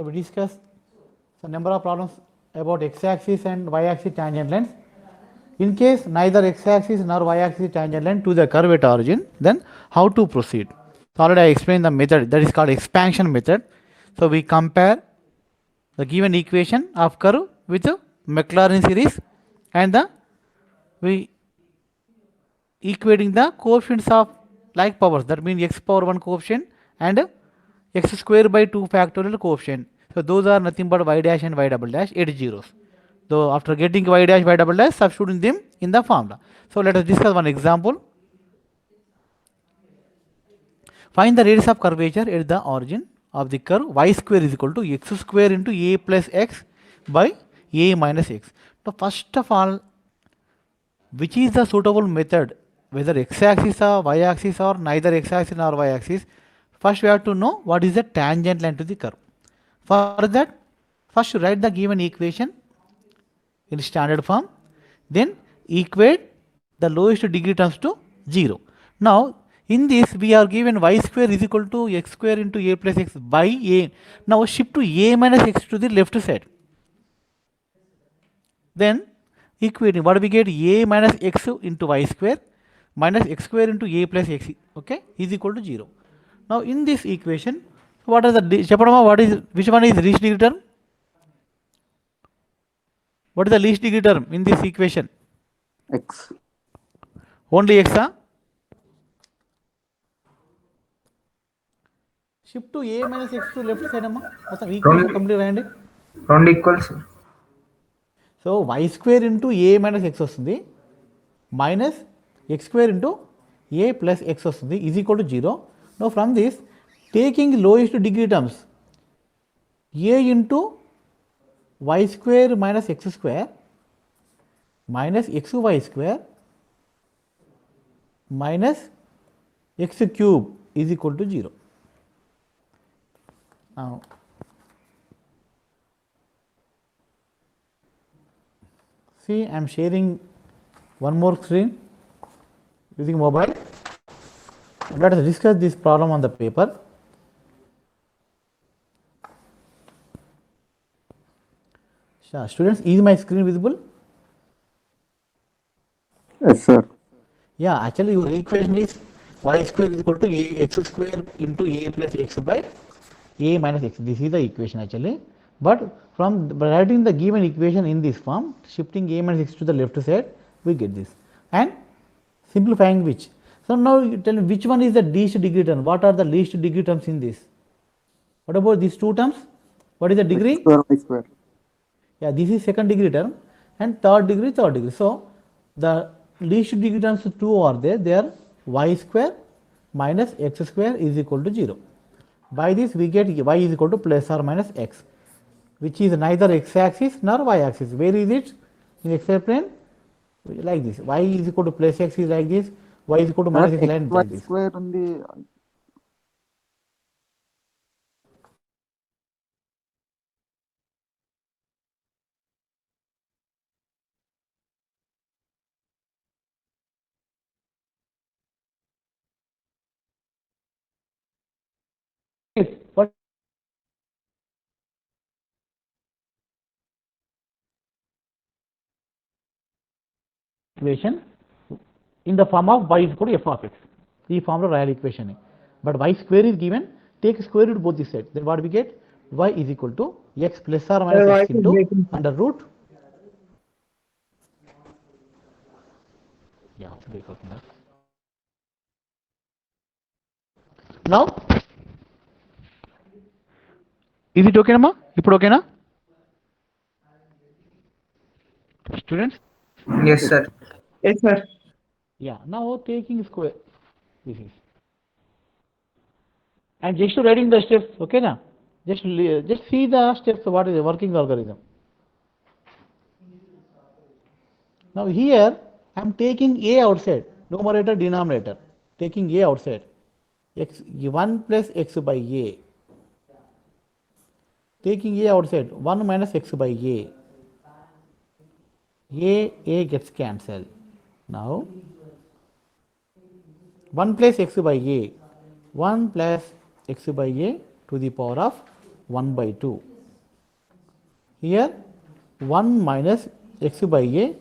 So we discussed a number of problems about x-axis and y-axis tangent lines. In case neither x-axis nor y-axis is tangent line to the curve at origin, then how to proceed? So already I explained the method that is called expansion method. So we compare the given equation of curve with the Maclaurin series and we equating the coefficients of like powers, that means x power 1 coefficient and x square by 2 factorial coefficient. So those are nothing but y dash and y double dash at zeros. So after getting y dash y double dash, substituting them in the formula. So let us discuss one example. Find the radius of curvature at the origin of the curve y square is equal to x square into a plus x by a minus x. So first of all, which is the suitable method, whether x-axis or y-axis or neither x-axis nor y-axis? First we have to know what is the tangent line to the curve. For that, first write the given equation in standard form, then equate the lowest degree terms to 0. Now in this we are given y square is equal to x square into a plus x by a. Now shift to a minus x to the left side. Then equating, what we get? A minus x into y square minus x square into a plus x, okay, is equal to 0. Now in this equation, what are the what is, which one is least degree term? What is the least degree term in this equation? X. Only x, huh? Shift to a minus x to left side, amma. Equation complete రాయండి. Round equals. So y square into a minus x వస్తుంది minus x square into a plus x వస్తుంది is equal to 0. Now from this, taking lowest degree terms, a into y square minus x square minus xy square minus x cube is equal to 0. Now see, I am sharing one more screen using mobile. Let us discuss this problem on the paper. Students, is my screen visible? Yes, sir. Yeah, actually your equation is y square is equal to x square into a plus x by a minus x. This is the equation actually. But from writing the given equation in this form, shifting a minus x to the left side, we get this. And simplifying which. So now you tell me which one is the least degree term. What are the least degree terms in this? What about these two terms? What is the degree? X square, y square. Yeah, this is second degree term and third degree, third degree. So the least degree terms two are there. They are y square minus x square is equal to 0. By this we get y is equal to plus or minus x, which is neither x-axis nor y-axis. Where is it? In xy plane, like this. Y is equal to plus x is like this. Y is equal to minus x line like this. Square on the What equation in the form of y is equal to f of x. This form of real equation. But y square is given, take square root both the sides. Then what we get? Y is equal to x plus or minus x into under root. Yeah, now is it okay, Nama? ఇప్పుడు ఓకేనా students? Yes, sir. Yes, sir. Yeah, now taking square, this is, and just writing the steps, okay na? Just see the steps, what is the working algorithm. Now here I am taking a outside, numerator denominator, taking a outside, x 1 plus x by a, taking a outside 1 minus x by a gets cancelled. Now 1 plus x by a, 1 plus x by a to the power of 1 by 2. Here 1 minus x by a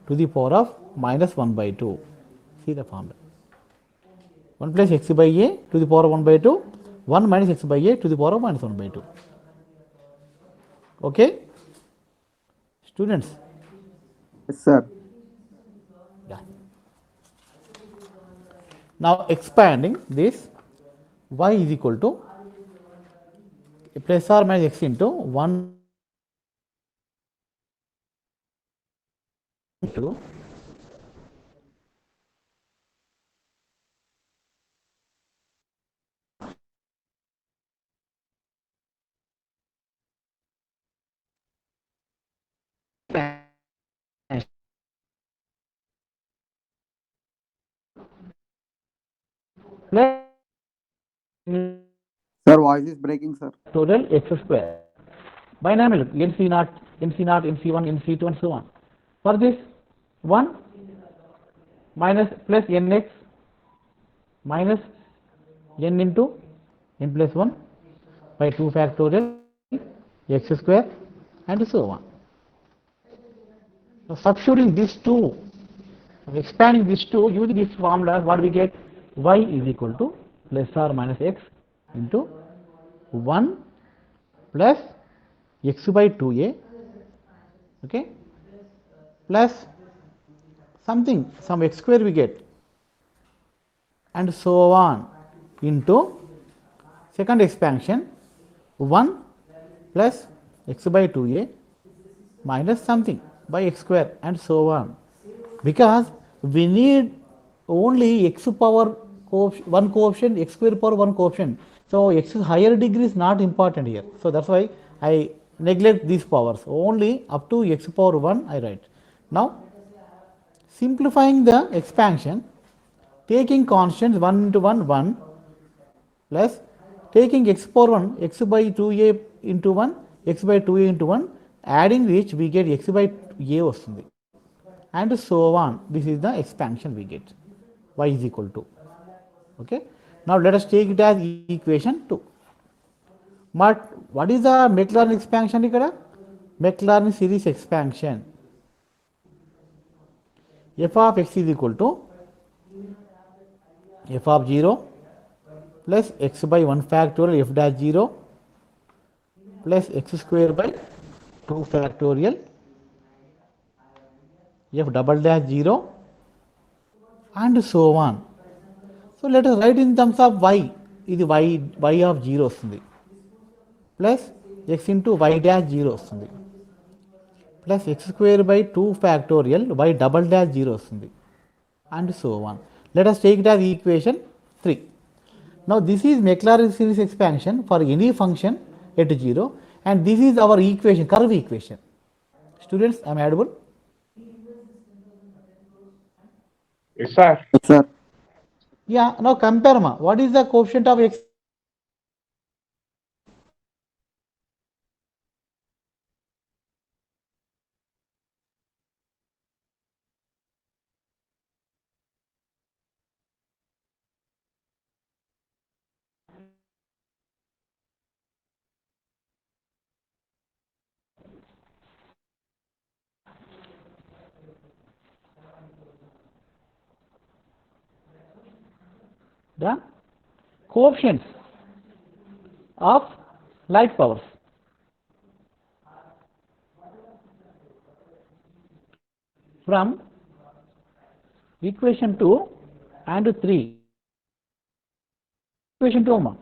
to the power of minus 1 by 2. See the formula. 1 plus x by a to the power of 1 by 2, 1 minus x by a to the power of minus 1 by 2. Okay? Students? Yes, sir. Yeah. Now expanding this, y is equal to plus or minus x into 1 into plus Sir, voice is breaking, sir. total x square. Binomial NC0, NC0, NC1, NC2 and so on. For this 1 minus plus nx minus n into n plus 1 by 2 factorial x square and so on. So substituting these two, expanding these two, using this formula, what we get? Y is equal to plus or minus x into 1 plus x by 2a, okay, plus something, some x square we get, and so on, into second expansion 1 plus x by 2a minus something by x square and so on, because we need only x power one coefficient, x square power one coefficient. So x higher degree is not important here. So that's why I neglect these powers. Only up to x power 1 I write. Now simplifying the expansion, taking constants 1 into 1, 1 plus taking x power 1, x by 2a into 1, x by 2a into 1, adding which we get x by a వస్తుంది, and so on. This is the expansion we get. Y is equal to. Okay. Now let us take it as equation 2. But what is the Maclaurin expansion here? Maclaurin series expansion. F of x is equal to f of 0 plus x by 1 factorial f dash 0 plus x square by 2 factorial f double dash 0 and so on. So let us write in terms of y. This y of 0 వస్తుంది, plus x into y dash 0 వస్తుంది, plus x square by 2 factorial y double dash 0 వస్తుంది, and so on. Let us take it as equation 3. Now this is Maclaurin series expansion for any function at 0, and this is our equation, curve equation. Students, am I audible? Yes, sir. Yes, sir. Yeah, now compare ma. What is the coefficient of x? The coefficients of light powers. From equation 2 and 3. Equation 2 ma.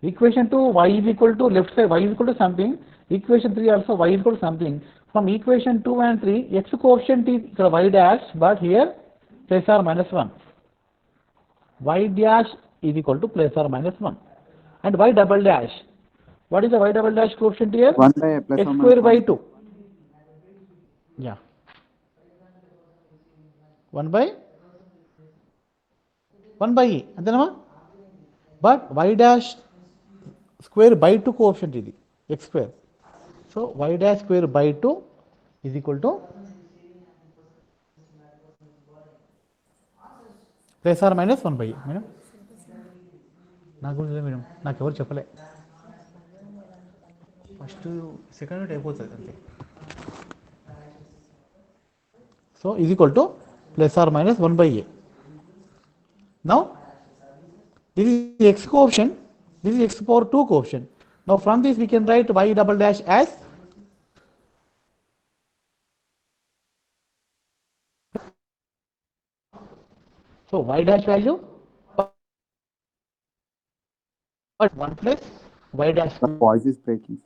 Equation 2 y is equal to, left side y is equal to something. Equation 3 also y is equal to something. From equation 2 and 3, x coefficient is y dash, but here plus or minus 1. Y dash is equal to plus or minus 1. And y double dash. What is the y double dash coefficient here? 1 by plus X or minus square by 1. 2. Yeah. 1 by e. Antenama? But y dash square by 2 coefficient is x square. So y dash square by 2 is equal to plus or minus 1 by e. Madam? నాకు madam, నాకు ఎవరు చెప్పలే. First second అయిపోతుంది అంతే. So is equal to plus or minus 1/a. Now this is x coefficient, this is x power 2 coefficient. Now from this we can write y double dash as so y dash value 1 plus y dash The voice is breaking.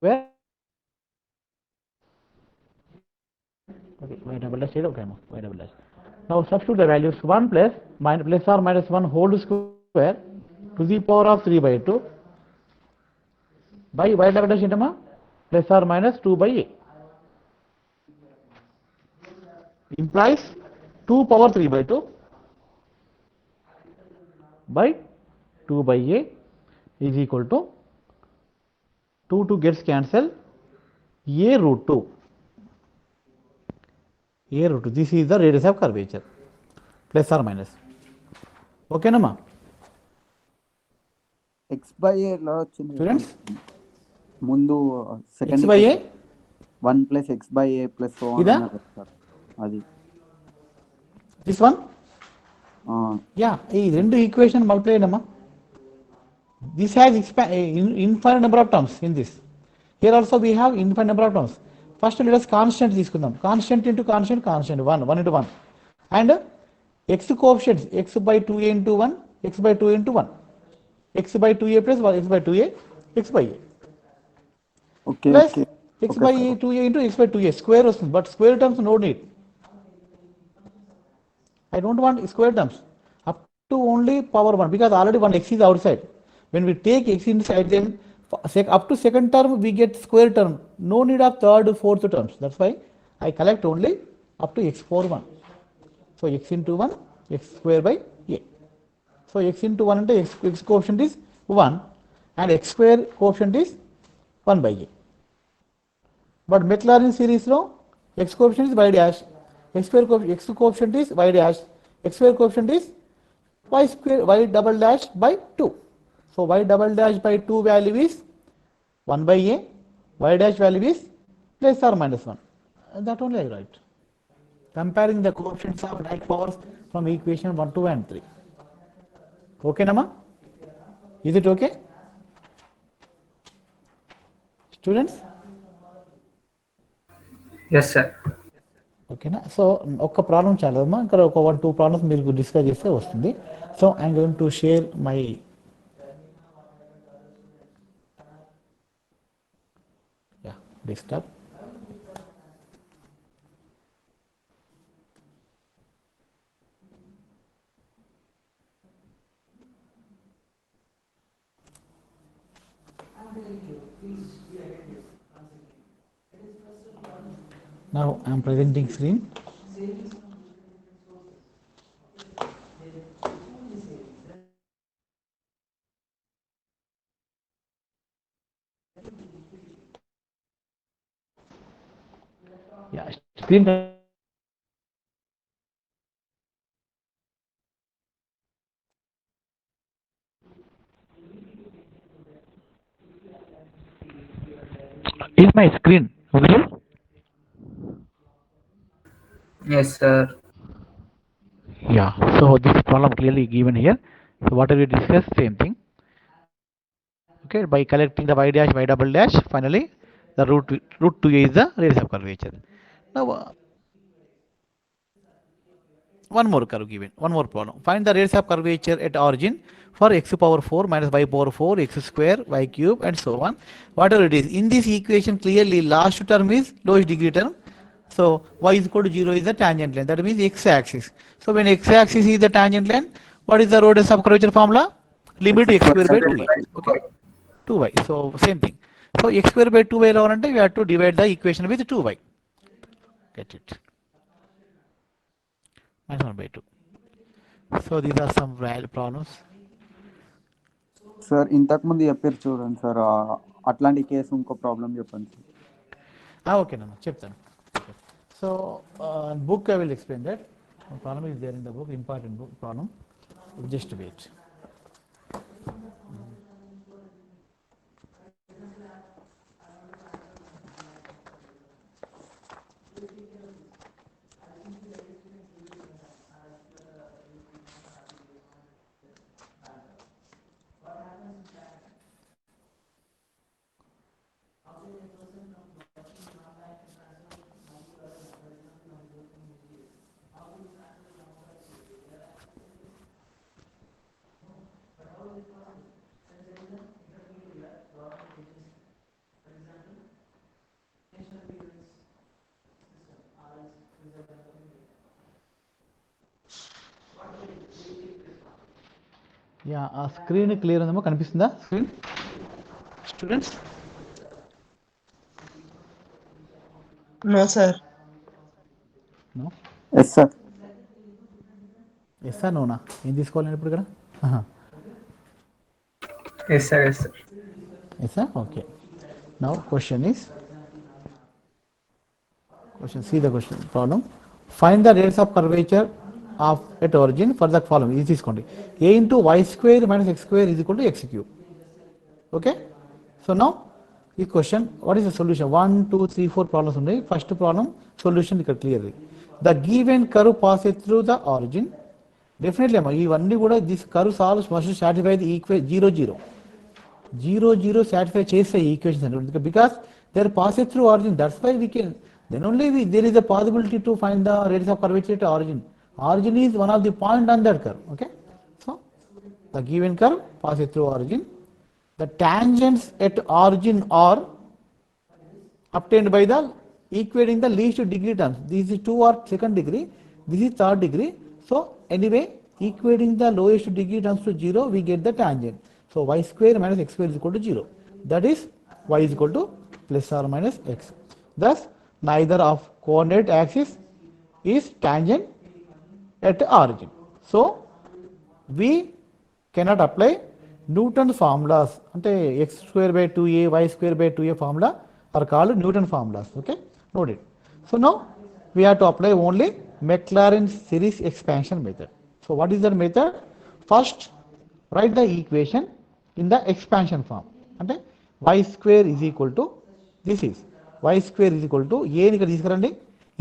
where okay, y double dash okay, y double dash. Now substitute the values 1 plus plus or minus 1 whole square to the power of 3/2 by y double dash into plus or minus 2/a implies 2 power 3/2 by 2/a is equal to 2 gets cancelled a root 2. A root 2. This is the radius of curvature. Plus or minus. Okay, Nama? X by A లో వచ్చింది Students? ముందు X by a? 1 plus x by a plus so on ఇదా? అన్నారు sir. అది This one? Yeah, ఈ రెండు equation multiply అయ్యమ్మా. This has infinite number of terms in this. Here also we have infinite number of terms. First let us constant తీసుకుందాం. Constant into constant, constant 1 into 1. And x coefficients x by 2a into 1, x by 2a into 1. X by 2a plus x by 2a, x by a. Okay Plus okay x by 2a into x by 2a. Square వస్తుంది. But square terms no need. I don't want square terms. Up to only power 1 because already one x is outside. When we take x inside, then up to second term we get square term. No need of third, fourth terms. That's why I collect only up to x power 1. So x into 1, x square by a. So x into 1 into x coefficient is 1 and x square coefficient is 1 by a. But Maclaurin series lo x coefficient is y dash, x coefficient is y dash, x square coefficient is y square y double dash by 2. So y double dash by 2 value is 1 by a, y dash value is plus or minus 1. That only I write. Comparing the coefficients of like powers from equation 1, 2 and 3. Okay, Nama? Is it okay? Students? Yes, sir. ఓకేనా. So ఒక్క problem చాలమ్మా, ఇక్కడ ఒక 1-2 problems మీరు discuss చేస్తే వస్తుంది. So I'm going to share my desktop. Now I am presenting screen. Yeah, screen. Is my screen visible? Yes, sir. Yeah, so this problem clearly given here. So whatever we discussed, same thing. Okay, by collecting the y dash, y double dash, finally the root 2a is the radius of curvature. Now one more curve given, one more problem. Find the radius of curvature at origin for x power 4 minus y power 4, x square, y cube and so on. Whatever it is. In this equation clearly last term is lowest degree term. So y is equal to 0 is the tangent line. That means x axis. So when x axis is the tangent line, what is the radius of curvature formula? Limit x square by 2y. Okay, 2y. So same thing. So x square by 2y రావాలంటే we have to divide the equation with 2y. Get it? Minus 1 by 2. So these are some problems. Sir ఇంతకుముందు చెప్పారు చూడండి sir, అట్లాంటి case ఇంకో problem చెప్పండి sir. ఓకేనమ్మా చెప్తాను. So book I will explain that. Problem is there in the book, important book problem. Just wait. యా ఆ స్క్రీన్ క్లియర్ ఉందేమో, కనిపిస్తుందా screen students? No, sir. No. Yes sir. Yes sir నోనా ఏం తీసుకోవాలి నేను ఇప్పుడు ఇక్కడ? Yes, sir. Yes, sir. Yes sir, okay. Now question is, see the question problem. Find the radius of curvature of at origin for the following. This is తీసుకోండి. A into y square minus x square is equal to x cube. Okay, so now ఈ question, what is the solution? 1 2 3 4 problems ఉన్నాయి. First problem solution ఇక్కడ clearly. The given curve passes through the origin. Definitely అమ్మా ఇవన్నీ కూడా this curve solves must satisfy the equation 0 0 0 0 satisfy చేసే equations అంటే because they are passing through origin, that's why we can, then only there is a possibility to find the radius of curvature at origin. Origin is one of the point on that curve. Okay, so the given curve passes through origin. The tangents at origin are obtained by the equating the least degree terms. This is 2 or second degree, this is third degree. So anyway, equating the lowest degree terms to 0, we get the tangent. So y square minus x square is equal to 0. That is y is equal to plus or minus x. Thus neither of coordinate axis is tangent at origin. So we cannot apply Newton's formulas. Ante x square by 2a, y square by 2a formula are called Newton formulas. Okay, note it. So now we have to apply only Maclaurin series expansion method. So what is that method? First write the equation in the expansion form. అంటే y square is equal to, this is y square is equal to a ని ఇక్కడ తీసుకురండి,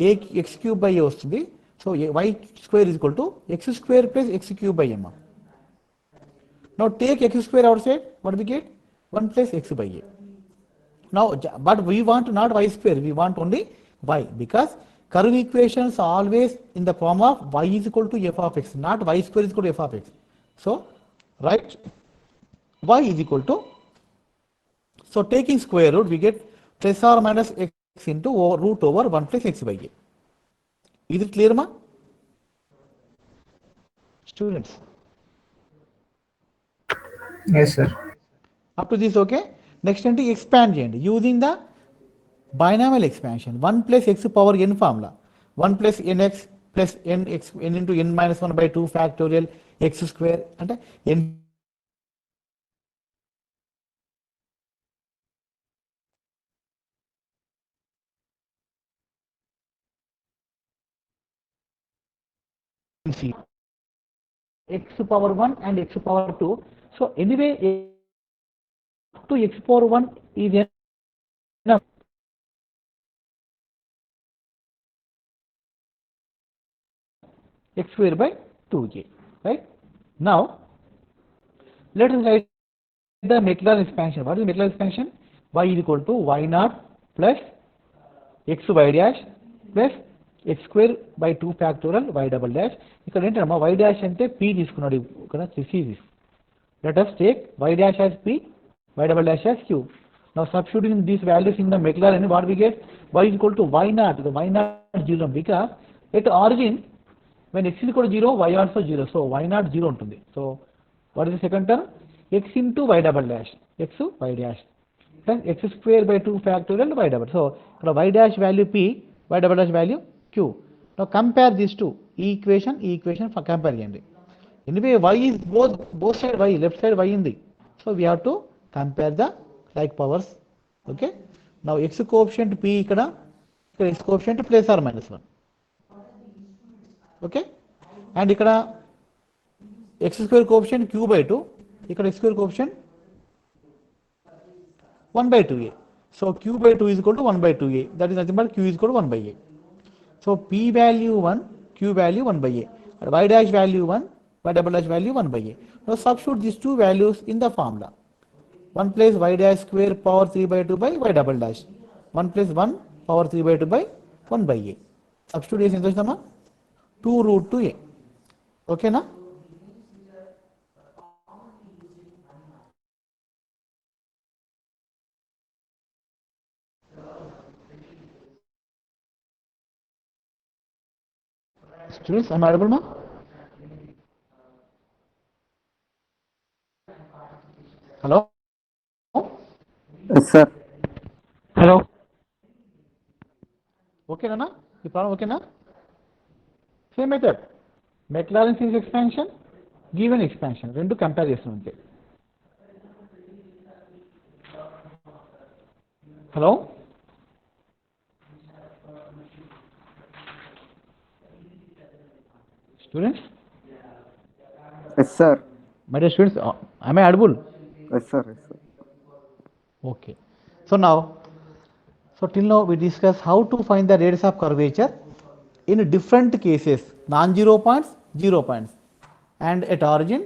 a x cube by a వస్తుంది. So y square is equal to x square plus x cube by m. Now take x square outside, what we get? 1 plus x by a. Now but we want not y square, we want only y, because curve equations are always in the form of y is equal to f of x, not y square is equal to f of x. So write y is equal to, so taking square root we get plus or minus x into root over 1 plus x by a. Is it clear ma students? Yes, sir. Up to this okay. Next అంటే expand చేయండి using the binomial expansion. 1 plus x power n formula, 1 plus nx plus nx n into n minus 1 by 2 factorial x square అంటే n x power 1 and x power 2. So anyway up to x power 1 is enough. X square by 2j, right? Now let us write the Maclaurin expansion. What is Maclaurin expansion? Y is equal to y naught plus x y dash plus x square by 2 factorial y double dash. ఇక్కడ ఏంటమ్మా y dash అంటే p తీసుకున్నాడు ఇక్కడ, this is this. Let us take y dash as p, y double dash as q. Now substituting these values in the Maclaurin, what we get? Y is equal to y naught, the y naught 0, because at origin when x is equal to 0, y also 0. So y naught 0 ఉంటుంది. So what is the second term? X into y double dash, x y dash plus x square by 2 factorial y double. So y dash value p, y double dash value q. Now compare these two, equation for compare చేయండి. Anyway y is both side y, left side y ఉంది. So we have to compare the like powers. Okay, now x coefficient p ఇక్కడ x coefficient plus or minus 1. Okay, and ఇక్కడ x square coefficient q by 2, ఇక్కడ x square coefficient 1 by 2a. So q by 2 is equal to 1 by 2a, that is nothing but q is equal to 1 by a. So p value 1, q value 1 by a, and y dash value 1, y double dash value 1 by a. Now substitute these two values in the formula. 1 plus y dash square power 3 by 2 by y double dash. 1 plus 1 power 3 by 2 by 1 by a. Substitute చేసి ఎంత వచ్చిందమ్మా 2 root 2a. ఓకేనా? Students, am I audible, ma? Hello? Yes sir. Hello? ఓకేనా? ఈ problem ఓకేనా? Same method. McLaren series expansion, given expansion రెండు compare చేస్తున్నాం అంతే. Hello? Students? Yes sir. My dear students, am I audible? Yes sir. Yes sir. Okay. So till now we discussed how to find the radius of curvature in different cases, non-zero points, 0 points, and at origin.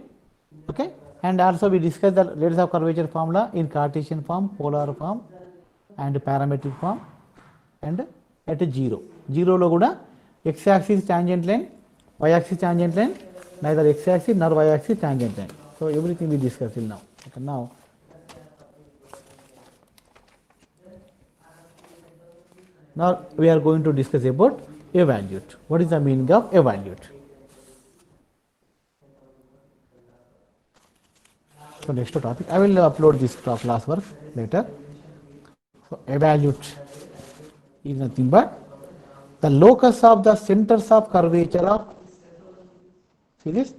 Okay. And also we discussed the radius of curvature formula in Cartesian form, polar form, and parametric form, and at 0. 0 lo kuda x-axis tangent line, y-axis tangent line, neither x-axis nor y-axis tangent line. So everything we discussed till now. Okay, now we are going to discuss about evaluate. What is the meaning of evaluate? So next topic, I will upload this class work later. So evaluate is nothing but the locus of the centers of curvature of, see this,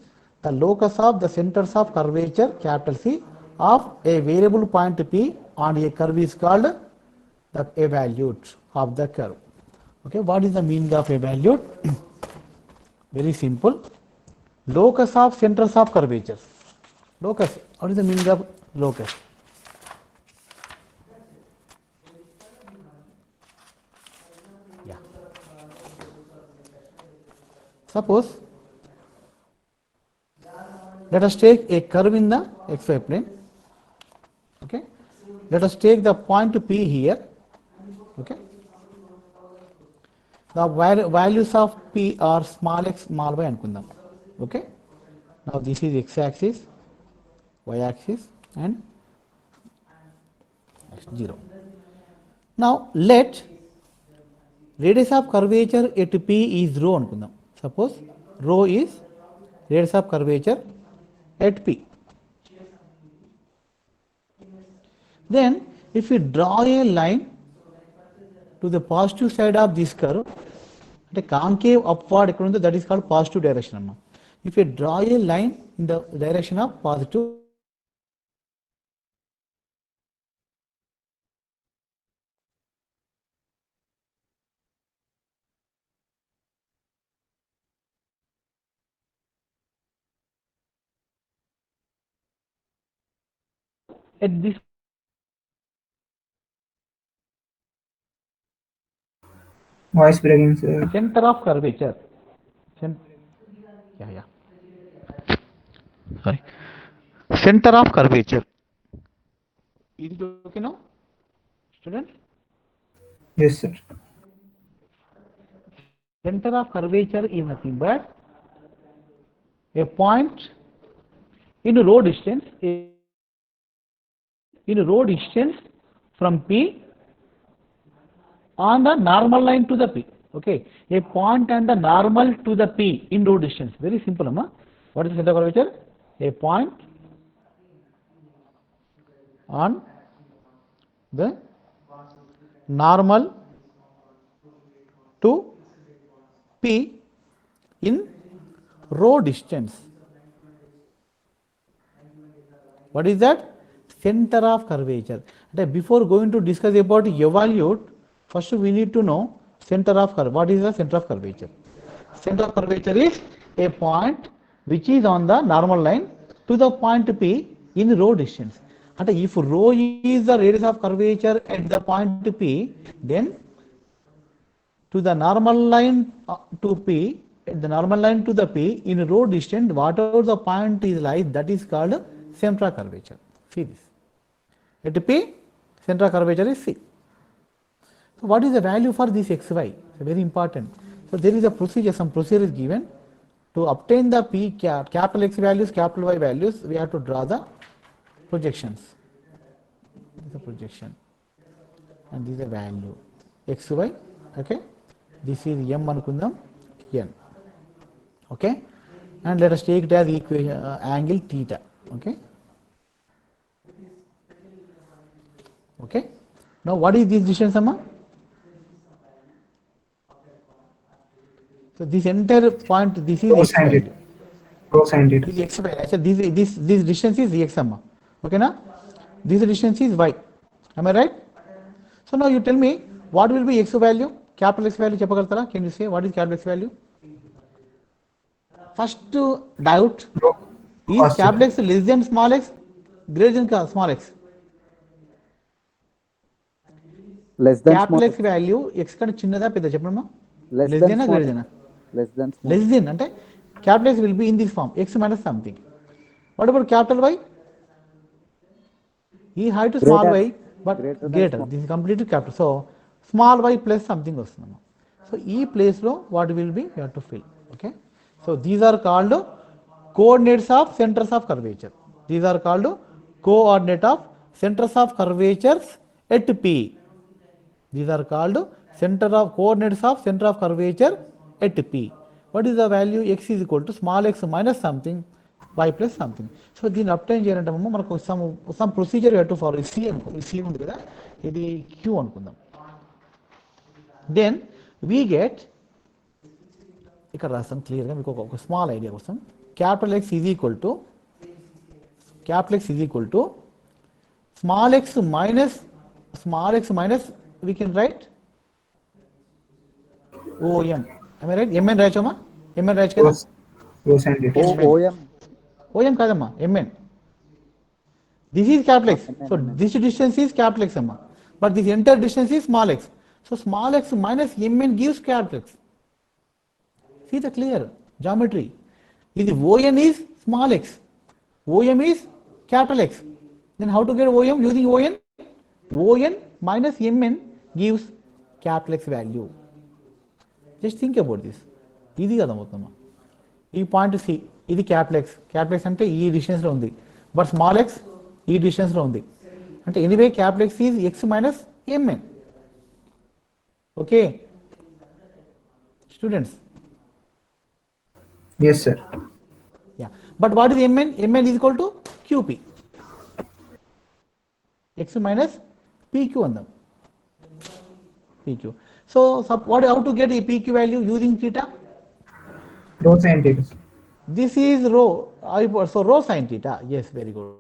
the locus of the centers of curvature capital C of a variable point P on a curve is called the evaluate of the curve. Okay, what is the meaning of evaluate? Very simple. Locus of centers of curvature. Locus. What is the meaning of locus? Yeah. Suppose let us take a curve in the xy plane. Okay. Let us take the point P here. Okay. The values of P are small x, small y anukundam. Okay. Now this is x-axis, y-axis, and 0. Now let radius of curvature at P is rho anukundam. Suppose rho is radius of curvature at P. Then if we draw a line to the positive side of this curve, the concave upward, that is called positive direction. If you draw a line in the direction of positive, at this Voice breaking, sir. center of curvature, sorry, center of curvature. Is it okay now, students? Yes, sir. Center of curvature is nothing but a point in a row distance, from P on the normal line to the P. Okay, a point and the normal to the P in row distance. Very simple, amma. What is the center of curvature? A point on the normal to P in row distance. What is that? Center of curvature. Before going to discuss about evaluate, first we need to know center of curve. What is the center of curvature? Center of curvature is a point which is on the normal line to the point P in row distance. And if rho is the radius of curvature at the point P, then to the normal line to P, at the normal line to the P in row distance, whatever the point is like, that is called center of curvature. See this. At P, center of curvature is C. So what is the value for this xy? It's very important. So there is a procedure, some procedure is given. To obtain the capital X values, capital Y values, we have to draw the projections. This is the projection. And this is the value. xy, okay? This is m anukundam, n. Okay? And let us take it as equation, angle theta. Okay? Okay? Now what is this distance, Amma? So this entire point, this is Rho x sin value. theta. Rho sin theta. This is x value. Actually, this distance is x, Amma. Okay, na? This distance is y. Am I right? So now you tell me what will be x value? Capital X value chepagaltara? Can you say what is capital X value? First doubt, Rho is cos capital theta. X less than small x, greater than small x? less than Capital small, X value x కంటే చిన్నదా పెద్ద చెప్పండి less less than than small, greater than less than small, less than అంటే capital X will be in this form x minus something. What about capital Y? ఈ height small Greater- y but greater than greater. small. This is completely capital. So small y plus something వస్తుంది. So ఈ place లో what will be you have to fill. Okay. So these are called coordinates of centers of curvature. These are called coordinate of centers of curvatures at P. These are called center of coordinates of center of curvature at P. What is the value? X is equal to small x minus something, y plus something. So దీన్ని obtain చేయాలంటే మనకు some procedure you have to follow. C ఉంది కదా, ఇది Q అనుకుందాం. Then we get, ఇక్కడ రాస్తాం క్లియర్గా మీకు ఒక స్మాల్ ఐడియా కోసం. Capital X is equal to small x minus we can write OM. Am I right? MN రాయచ్చమ్మా? MN రాయచ్చు కదా? Rho sin theta. OM, OM కాదమ్మా, MN. This is capital X. So this distance is capital X amma. But this entire distance is small x. So small x minus MN gives capital X. See the clear geometry. If ON is small x, OM is capital X. Then how to get OM using ON? ON minus MN gives capital X value. Just think about this. Easy కదా మొత్తం. ఈ point C, ఇది capital x. Capital X అంటే ఈ డిస్టెన్స్లో ఉంది, but small X ఈ డిస్టెన్స్లో ఉంది. అంటే anyway capital X is X minus MN. Okay students? Yes, sir. Yeah. But what is MN? MN is equal to QP. X minus PQ andam. PQ. So how to get a PQ value using theta? Rho sin theta. This is rho. So rho sin theta. Yes, very good.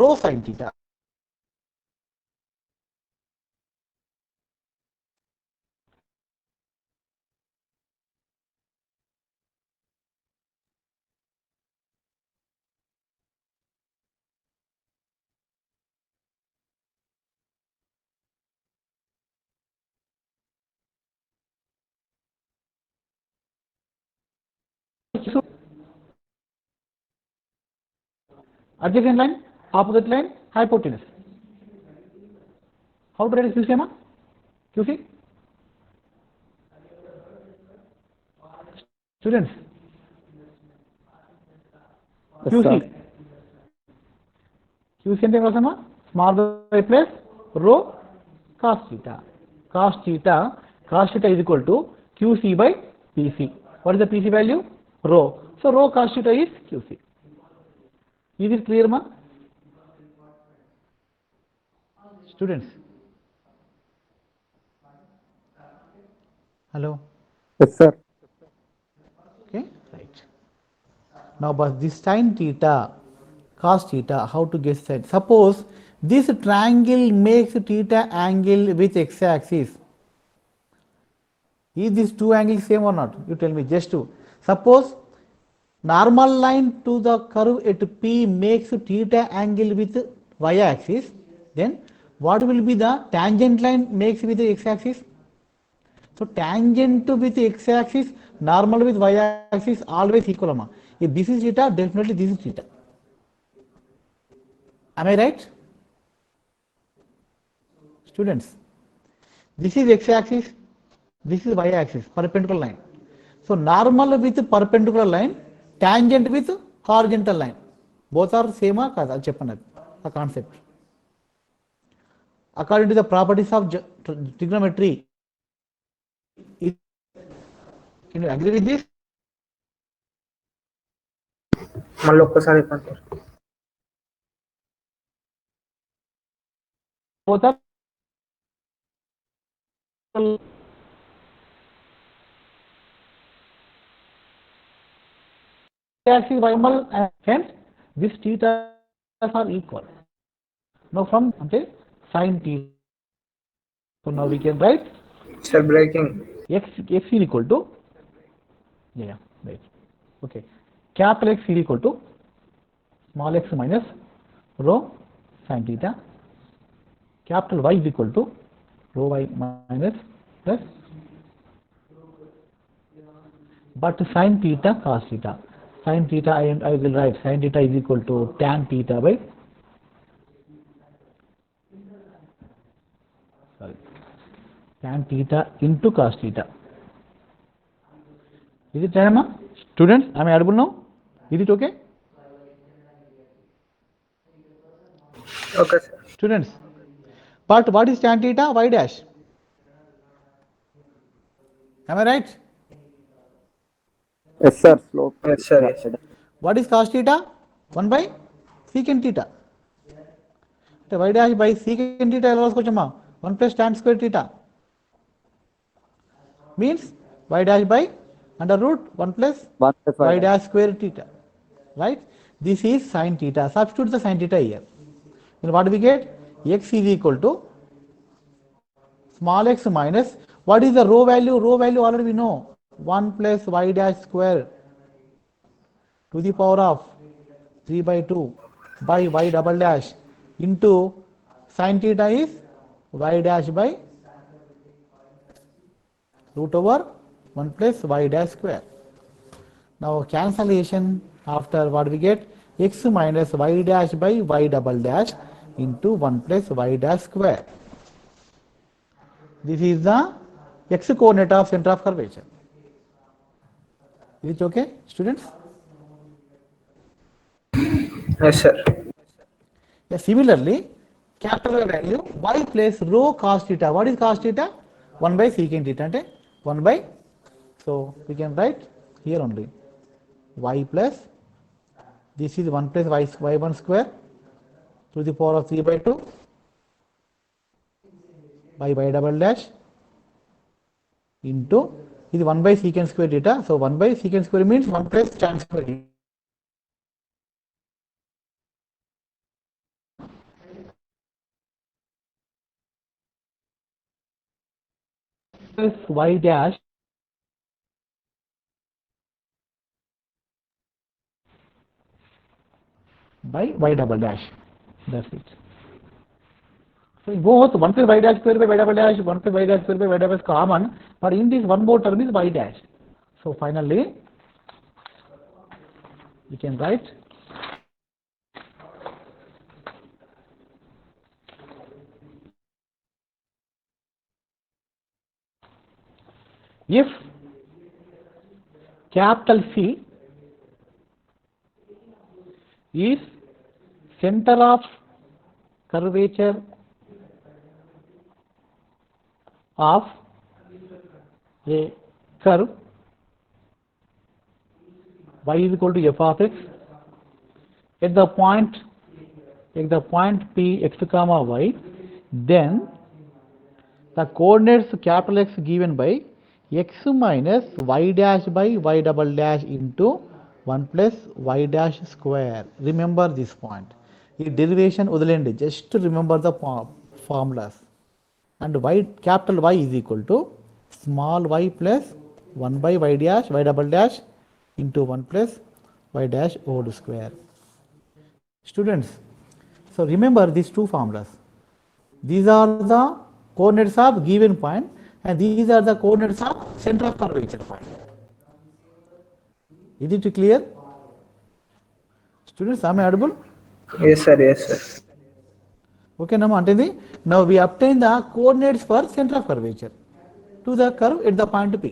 Rho sin theta. Adjacent line, opposite line, hypotenuse. How to write QC? QC? Students? Yes, QC. sir. QC అంటే ఏమవుతుందమ్మా? Small y plus రో cos theta. Cos theta is equal to QC by PC. What is the PC value? Rho. So rho cos theta is QC. Is it clear, ma? Students? Hello? Yes, sir. Okay, right. Now, but this sin theta, cos theta, how to get that? Suppose this triangle makes theta angle with x-axis. Is these two angles same or not? You tell me, just to. Suppose normal line to the curve at P makes theta angle with y-axis, then what will be the tangent line makes with the x-axis? So tangent with x-axis, normal with y-axis always equal. If this is theta, definitely this is theta. Am I right? Students, this is x-axis, this is y-axis, perpendicular line. So normal with perpendicular line, tangent with horizontal line. Both are same or kada cheppandi a concept. According to the properties of trigonometry, can you agree with this? మళ్ళీ ఒక్కసారి చెప్పండి sir. Both are axis normal and hence this theta are equal. Now from sin theta. So now we can write sir breaking. x is equal to right. Okay, capital X is equal to small x minus rho sin theta. Capital Y is equal to rho y minus plus but sin theta cos theta. Sin theta I will write sin theta is equal to tan theta by tan theta into cos theta. Is it time? Students, am I audible now? Is it okay? Okay sir. Students, but what is tan theta? Y dash. Am I right? Yes sir, slope. Yes sir, yes. What is cos theta? 1 by secant theta. So y dash by secant theta ఎలా రాసుకోవచ్చమ్మా? 1 plus tan square theta means y dash by under root 1 plus 1 plus y dash square theta, right? This is sin theta. Substitute the sin theta here. Then what we get? X is equal to small x minus, what is the rho value? Rho value already we know, 1 plus y dash square to the power of 3 by 2 by y double dash into sin theta is y dash by root over 1 plus y dash square. Now cancellation, after what we get? X minus y dash by y double dash into 1 plus y dash square. This is the x coordinate of center of curvature. Is it okay, students? Yes sir. Yeah, similarly, capital value y plus rho cos theta. What is cos theta? 1 by secant theta. Ante 1 by, so we can write here only y plus, this is 1 plus y1 square to the power of 3 by 2 by y double dash into, this is 1 by secant square theta. So 1 by secant square means 1 plus tan square theta. Plus y dash by y double dash. That's it. So both 1 plus y dash square by y double dash, 1 plus y dash square by y double dash common, but in this one more term is y dash. So finally, we can write if capital C is center of curvature of a curve y is equal to f of x at the point P x comma y, then the coordinates capital X given by x minus y dash by y double dash into 1 plus y dash square. Remember this point. The derivation వదిలేండి, just remember the formulas. And y, capital Y is equal to small y plus 1 by y dash y double dash into 1 plus y dash whole square. Students, so remember these two formulas. These are the coordinates of given point and these are the coordinates of center of curvature point. Is it clear? Students, am I audible? Yes sir, yes sir. ఓకేనమ్మా, అంటే now we obtain the coordinates for centre of curvature to the curve at the point P.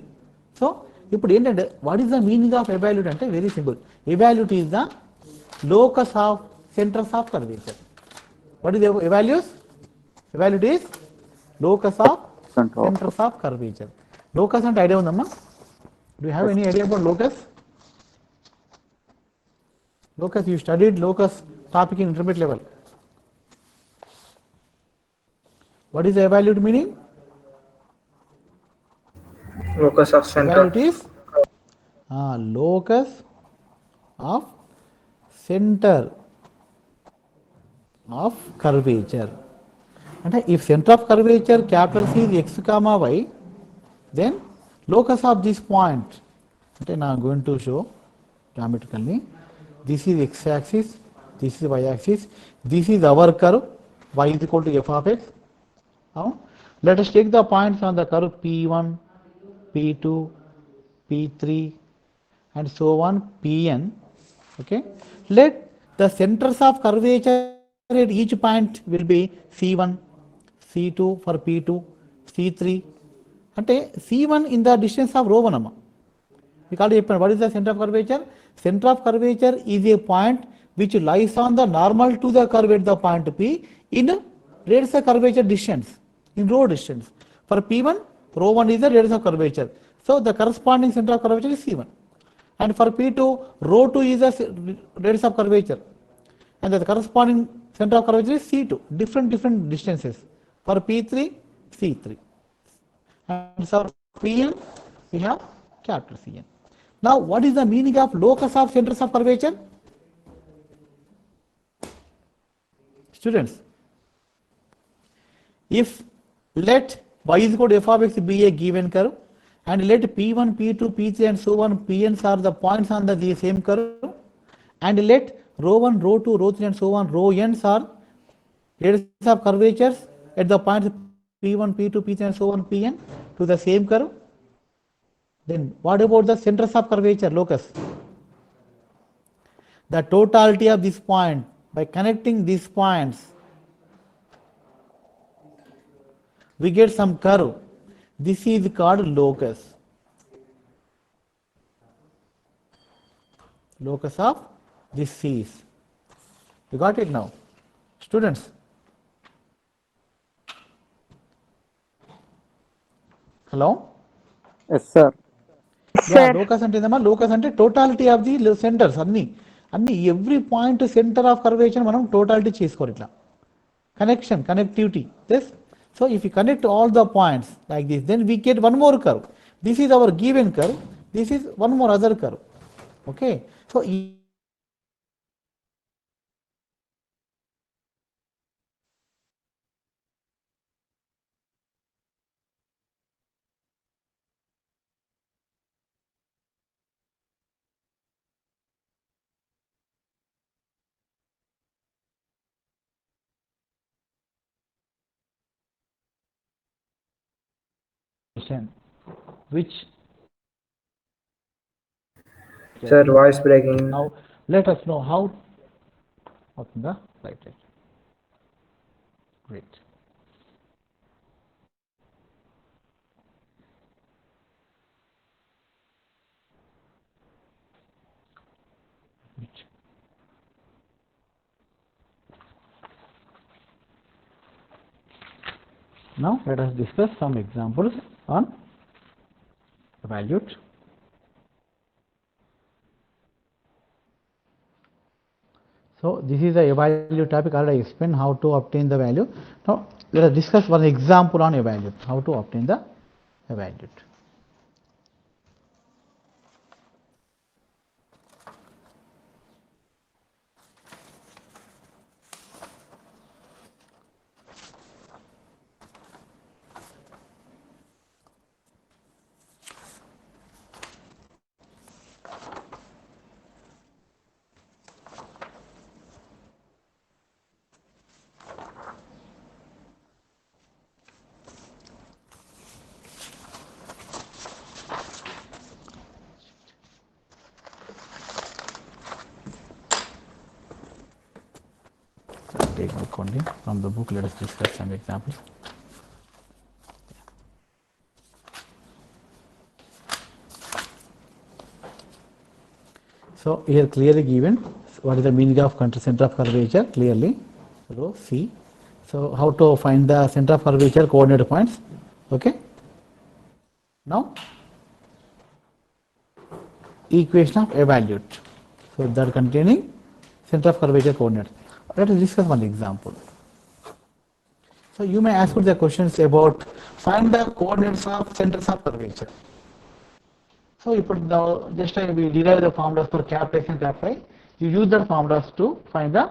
So ఇప్పుడు ఏంటంటే what is the meaning of evolute అంటే very simple. Evolute is the locus of centres of curvature. What is evolutes? Evolute is locus of centres of curvature. Locus అంటే idea ఉందమ్మా? Do have any idea about locus? Locus, you studied locus topic in intermediate level. What is the evaluate meaning? Locus of center. Evaluate is locus of center of curvature. And if center of curvature capital C is x comma y, then locus of this point. Okay, now I am going to show geometrically. This is x axis, this is y axis, this is our curve y is equal to f of x. Now let us take the points on the curve P1, P2, P3 and so on Pn. Okay, let the centers of curvature at each point will be C1, C2 for P2, C3. అంటే C1 in the distance of rho 1 అమ్మ. We call it, what is the center of curvature? Center of curvature is a point which lies on the normal to the curve at the point P in radius of curvature distance, in rho distance. For P1, rho 1 is the radius of curvature. So the corresponding center of curvature is C1. And for P2, rho 2 is the radius of curvature. And the corresponding center of curvature is C2, different distances. For P3, C3. And so for Pn, we have capital Cn. Now, what is the meaning of locus of centers of curvature? Students, if let y is equal to f of x be a given curve, and let P1, P2, P3 and so on Pn's are the points on the same curve, and let rho 1, rho 2, rho 3 and so on rho n's are radius of curvatures at the points P1, P2, P3 and so on Pn to the same curve, then what about the centers of curvature, locus? The totality of this point, by connecting these points, we get some curve. This is called locus. Locus of this C's. You got it now? Students? Hello? Yes, sir. Locus అంటే ఏదమ్మా? Locus అంటే totality of the centres. అన్ని every point centre of curvature మనం totality చేసుకోవాలి. ఇట్లా connectivity this. So if you connect all the points like this, then we get one more curve. This is our given curve, this is one more other curve. Okay, so ఈ which Sir, voice breaking. now let us know how. Okay, right. Great. Now let us discuss some examples on evaluate. So this is the evaluate topic. Already I explained how to obtain the value. Now let us discuss one example on evaluate, how to obtain the evaluate. Take book only. From the book, let us discuss some examples. So here clearly given what is the meaning of center of curvature clearly. So see. So how to find the center of curvature coordinate points? Okay. Now equation of evaluate. So that containing center of curvature coordinates. Let us discuss one example. So you may ask the questions about find the coordinates of centers of curvature. So you put the just we derive the formulas for cap x and cap y. You use the formulas to find the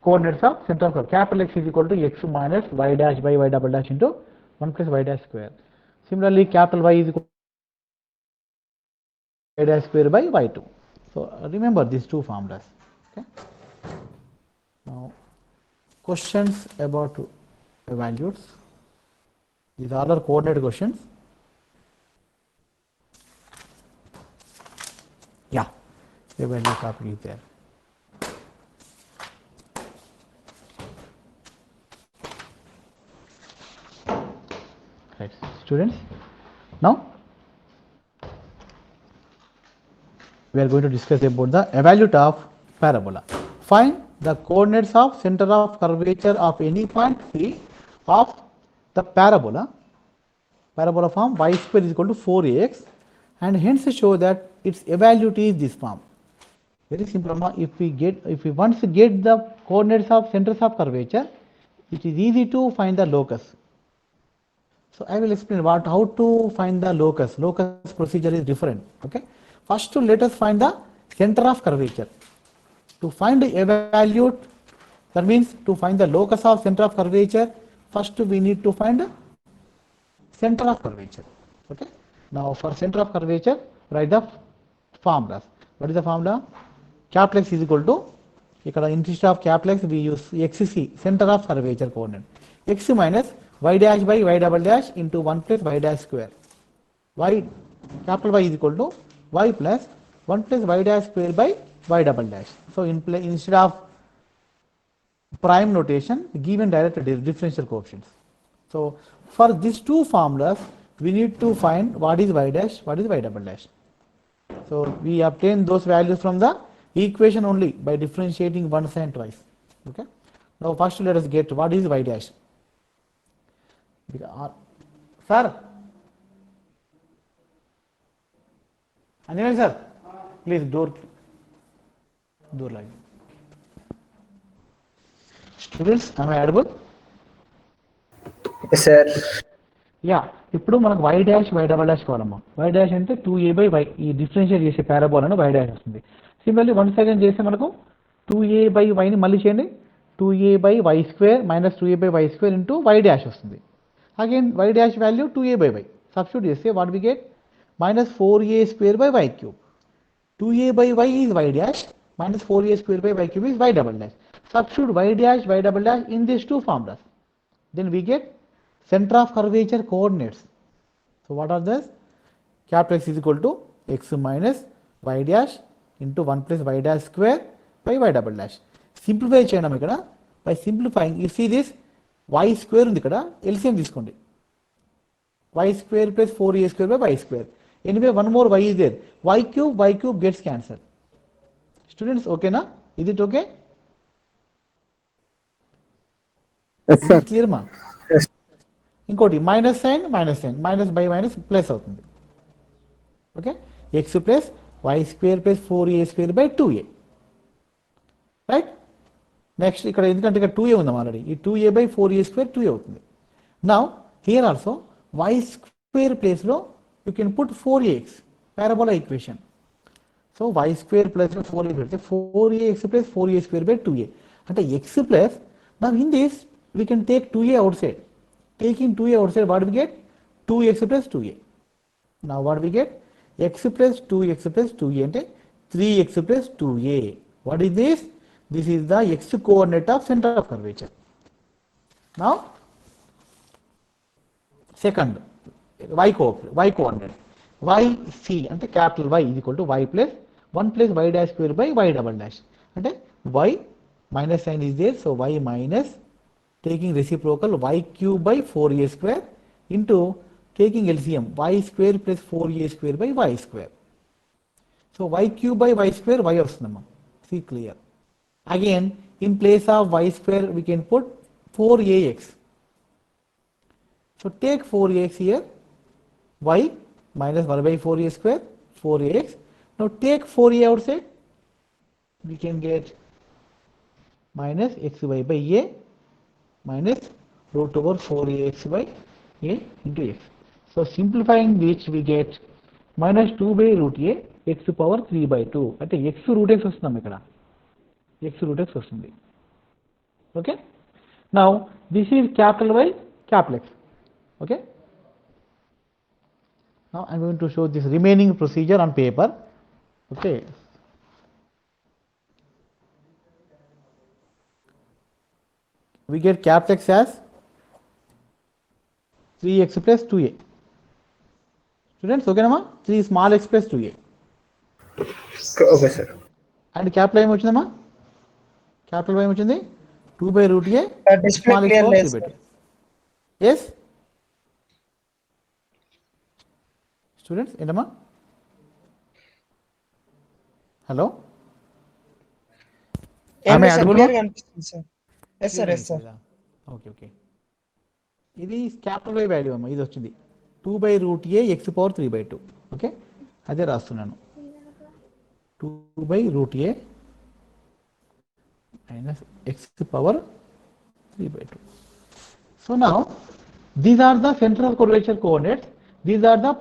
coordinates of center of curvature. Capital X is equal to x minus y dash by y double dash into 1 plus y dash square. Similarly, capital Y is equal to y dash square by y2. So remember these two formulas. Okay. Now questions about evaluates. These are other coordinate questions. Yeah, evaluate topic is there. Right, students. Now we are going to discuss about the evaluate of parabola. Find the coordinates of center of curvature of any point P of the parabola form y square is equal to 4ax, and hence show that its evaluate is this form. Very simple. If we once get the coordinates of centers of curvature, it is easy to find the locus. So I will explain about how to find the locus. Locus procedure is different. Okay. First, let us find the center of curvature. To find the evaluate, that means to find the locus of center of curvature, first we need to find the center of curvature. Okay. Now for center of curvature, write the formulas. What is the formula? Capital X is equal to, instead of capital X we use XC, center of curvature coordinate. X minus y dash by y double dash into 1 plus y dash square. Y, capital Y is equal to y plus 1 plus y dash square by y double dash. So instead of prime notation, given direct differential coefficients. So for these two formulas, we need to find what is y dash, what is y double dash. So we obtain those values from the equation only by differentiating once and twice. Okay. Now first let us get what is y dash. Sir, Anil sir, please door line. Students, am I audible? Yes, sir. Yeah ఇప్పుడు మనకు y dash y double dash కావాలమ్మా. y dash అంటే 2a by y, ఈ differentiate చేసే పారాబోలాను y dash వస్తుంది. Similarly one second చేస్తే మనకు 2a by y ని మళ్ళీ చేయండి, 2a by y square minus 2a by y square into y dash వస్తుంది. Again y dash value 2a by y substitute చేస్తే what we get minus 4a square by y cube. 2a by y is y dash minus 4a square by y cube is y double dash. Substitute y dash y double dash in these two formulas. Then we get center of curvature coordinates. So what are those? Capital X is equal to x minus y dash into 1 plus y dash square by y double dash. Simplify చేయడం ఇక్కడ. By simplifying, you see this y square ఉంది ఇక్కడ, LCM తీసుకోండి. Y square plus 4a square by y square. Anyway, one more y is there. Y cube gets cancelled. Students, okay na? Is it okay? Yes, sir. Clear ma? Yes. ఇంకోటి minus sign minus by minus plus అవుతుంది. Okay, x plus y square plus 4a square by 2a. Right. Next ఇక్కడ ఎందుకంటే ఇక్కడ 2a ఉందాం already, ఈ 2a by 4a square 2a అవుతుంది. Now here also y square place లో you can put 4ax parabola equation. So y square plus 4a పెడితే 4ax plus 4a square by 2a అంటే x plus, now in this we can take 2a outside. Taking 2a outside, what we get? 2x plus 2a. Now what we get? X plus 2x plus 2a అంటే 3x plus 2a. What is this? This is the x coordinate of center of curvature. Now second, y coordinate. yc అంటే capital Y is equal to y plus 1 plus y dash square by y double dash అంటే y minus sign is there, so y minus taking reciprocal y cube by 4a square into taking LCM y square plus 4a square by y square. So y cube by y square y vastundamma. See clear. Again in place of y square we can put 4ax. So take 4ax here, y minus 1 by 4a square, 4ax. Now take 4a outside, we can get minus xy by a minus root over 4ax by a into x. So simplifying which we get minus 2 by root a x power 3 by 2. At x root x vastundam ikkada. X root x vastundi. Okay. Now this is capital Y, capital X. Okay. Now I am going to show this remaining procedure on paper. Okay. We get capital X as 3x plus 2a. Students, okay nama? 3 small x plus 2a. Okay, sir. And capital Y vachindama? Capital Y vachindi 2 by root a Display small x clear power less. 3 by 2. Yes? Students, endama? Hello? Am I audible? Clear కనిపిస్తుంది sir. Yes sir, yes sir. Okay okay. ఇది capital Y value అమ్మ, ఇది వచ్చింది 2 by root a x power 3 by 2. Okay, అదే రాస్తున్నాను. 2 by root a minus x power 3 by 2. So now these are the central curvature coordinates. These are the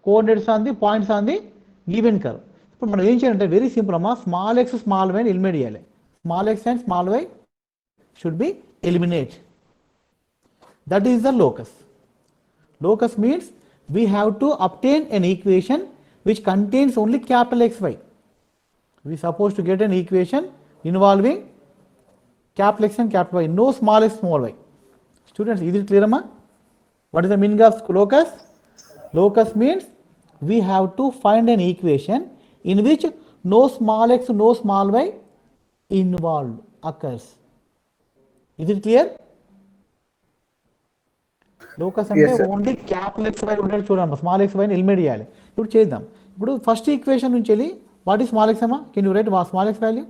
coordinates on the points on the given curve. ఇప్పుడు మనం ఏం చేయాలంటే very simple అమ్మా, small X small వైని eliminate చేయాలి. Small X and small Y should be eliminated. That is the locus. Locus means we have to obtain an equation which contains only capital XY. We are supposed to get an equation involving capital X and capital Y, no small x small y. Students, is it clear amma? What is the meaning of locus? Locus means we have to find an equation in which no small x, no small y involved occurs. Is it clear? Locus అంటే only capital X why ఉండేది చూడమ్మా, small X వైని eliminate చేయాలి. ఇప్పుడు చేద్దాం. ఇప్పుడు first equation నుంచి వెళ్ళి what is small x అమ్మా, can you write small x value?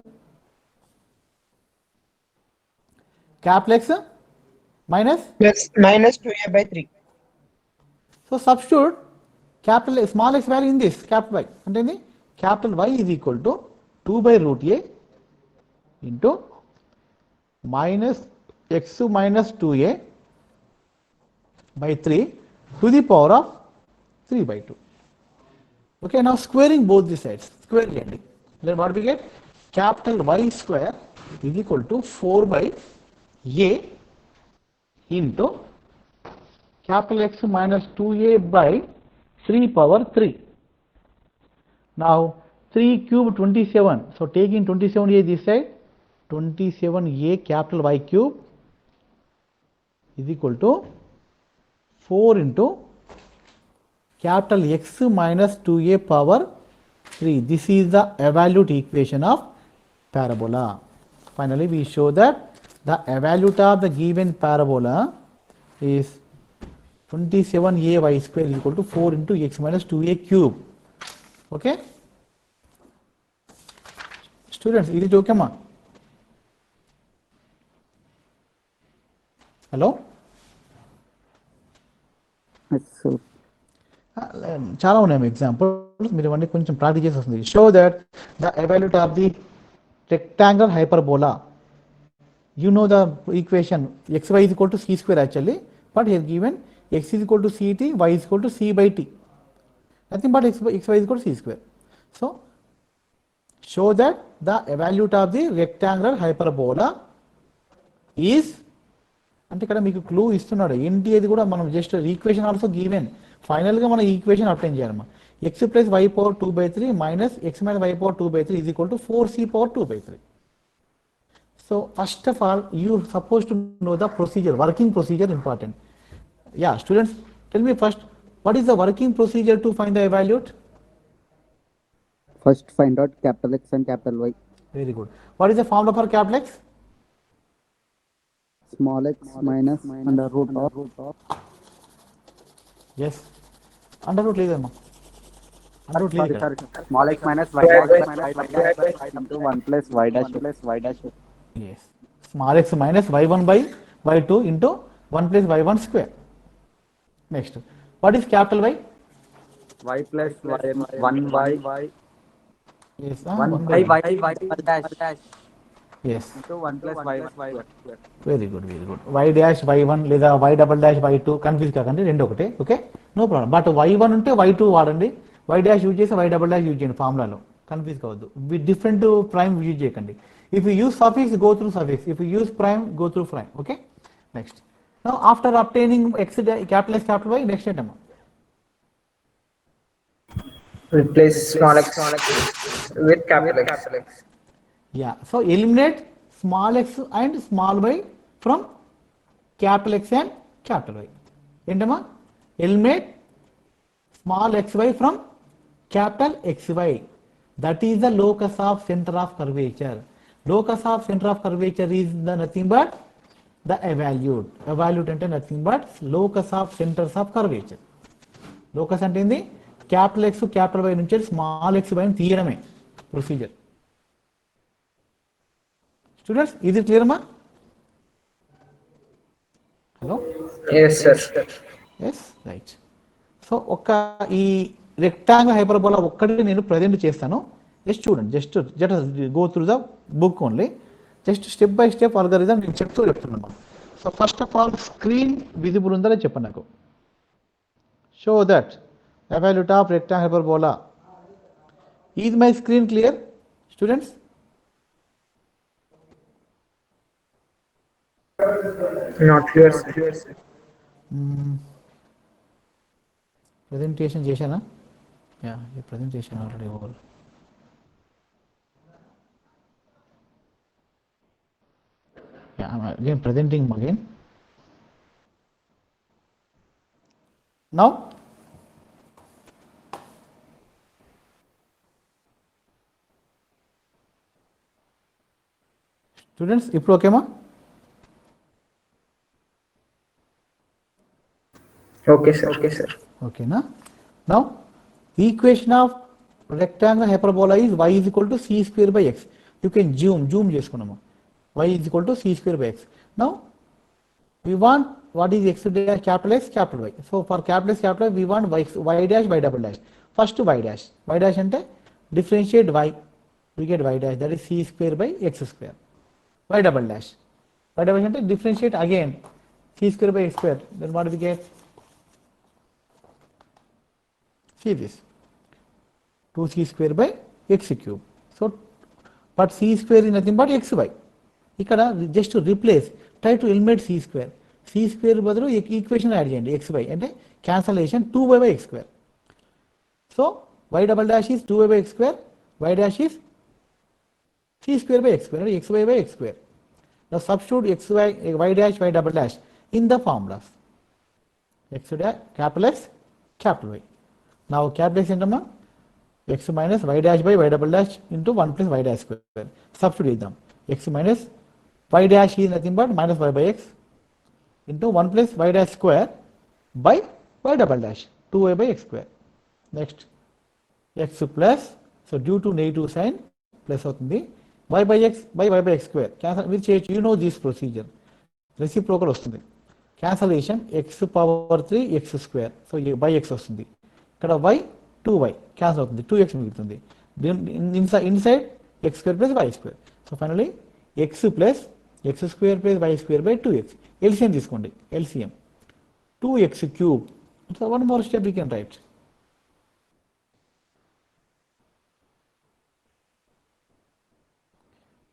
Capital x minus minus 2a by 3. So substitute capital small x value in this capital y అంటే capital y is equal to 2 by root a into minus x minus 2a by 3 to the power of 3 by 2. Okay, now squaring both the sides, square ending. Then what we get? Capital Y square is equal to 4 by a into capital X minus 2a by 3 power 3. Now 3 cube 27. So taking 27a this side, 27a capital Y cube is equal to 4 into capital X minus 2a power 3. This is the evolute equation of parabola. Finally, we show that the evolute of the given parabola is 27a y square is equal to 4 into x minus 2a cube. Okay? Students, is it okay ma? Hello? చాలా ఉన్నాయి examples, మీరు ఇవన్నీ కొంచెం practice చేసి వస్తుంది. Show that the evolute of the rectangular hyperbola, you know the equation xy is equal to c square actually, but here given x is equal to ct, y is equal to c by t, nothing but xy is equal to c square. So show that the evaluate of the rectangular hyperbola is, అంటే ఇక్కడ మీకు clue ఇస్తున్నాడు ఏంటి అది కూడా మనం just equation also given. ఫైనల్గా మనం ఈక్వేషన్ అప్లైన్ చేయాలమ్మా. X plus y power 2 by 3 minus x minus y power 2 by 3 is equal to 4c power 2 by 3. So first of all you suppose to know the procedure, working procedure important. యా students, tell me first what is the working procedure to find the evolute? First find out capital X and capital Y. Very good. What is the formula for capital X? small x minus under root of S under root లేదమ్మా, under root లేదు ఇక్కడ. small x minus y dash into 1 plus y dash. Yes. Small x minus y1 by y2 into 1 plus y1 square. Next, what is capital Y? Y plus y 1 y Yes, 1 1 by by y dash yes. into 1 plus y square. Very good very good. Y dash y one లేదా y double dash y two confuse కాకండి, రెండు ఒకటే. Okay, no problem. But y one ఉంటే y two వాడండి, y dash use చేసి y double dash use చేయండి ఫార్ములాలో, confuse కావద్దు. విత్ డిఫరెంట్ ప్రైమ్ యూజ్ చేయకండి. If you use suffix go through suffix, if you use prime go through prime. Okay, next. Now after obtaining x capital x capital y, next ఏంటమ్మా? Replace small x with capital X. Yeah, so eliminate small x and small y from capital X and capital Y. ఏంటమ్మా? Eliminate small xy from capital XY. That is the locus of center of curvature. Locus of center of curvature is the nothing but the evolute. Evolute అంటే nothing but locus of centers of curvature. Locus అంటే ఏంది? Capital x capital y నుంచి small x y తీయడమే procedure. Students, ఇది clear అమ్మా? Hello, Yes, sir. Yes, right. So ఒక్క ఈ rectangle hyperbola ఒక్కటి నేను ప్రజెంట్ చేస్తాను, జస్ట్ చూడండి, just go through the book only, just step by step algorithm నేను చెప్తున్నాను. So first of all screen visible ఉందా చెప్పండి నాకు. Show that evolute of rectangle hyperbola. Is my screen clear, students? Not clear, sir. Presentation చేశానా? Yeah, ఈ presentation already over. Yeah, I'm again presenting again. Now, students ఇప్పుడు ఓకేమా? Okay, sir. ఓకేనా? Now equation of rectangle hyperbola is y is equal to c square by x. You can Zoom చేసుకున్నాము. y is equal to c square by x. Now we want what is x dash capital X capital Y. So for capital X capital Y we want y dash y double dash. First y dash అంటే differentiate y, we get y dash, that is c square by x square. Y double dash అంటే differentiate again c square by x square, then what we get? See this 2c square by x cube. So but c square is nothing but xy. ఇక్కడ just replace, try to eliminate c square. c square బదులు equation add చేయండి xy అంటే cancellation 2y by x square. So y double dash is 2y by x square, y dash is c square by x square, xy by x square. Now substitute xy, y dash, y double dash in the formulas. X dash, capital X, capital Y. Now capital X ఏంటమ్మా? x minus y dash by y double dash into 1 plus y dash square. Substitute చేద్దాం. x minus y dash is nothing but minus y by x into 1 plus y dash square by y double dash 2y by x square. Next x plus, so due to negative sign plus అవుతుంది, y by x by y by x square cancel. మీరు చేయొచ్చు, you know this procedure, reciprocal వస్తుంది. Cancellation x power 3 x square, so by x వస్తుంది. ఇక్కడ y 2y cancel అవుతుంది, 2x మిగులుతుంది. Inside x square plus y square. So finally x plus x square plus y square by 2x. LCM తీసుకోండి, LCM 2x cube. So one more step we can write.